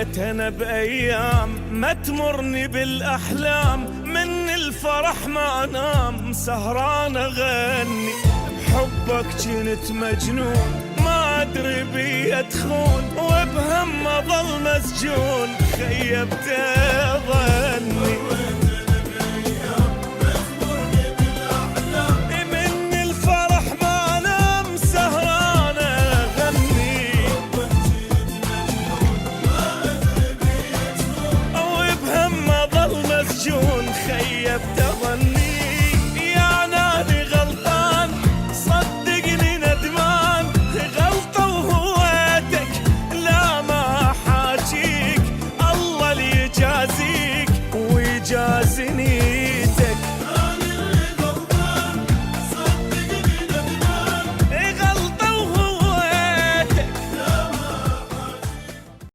خليت انا بايام ما تمرني بالاحلام، من الفرح ما انام سهران اغني. بحبك كنت مجنون ما ادري بي ادخون، وبهم اظل مسجون خيبت ظني.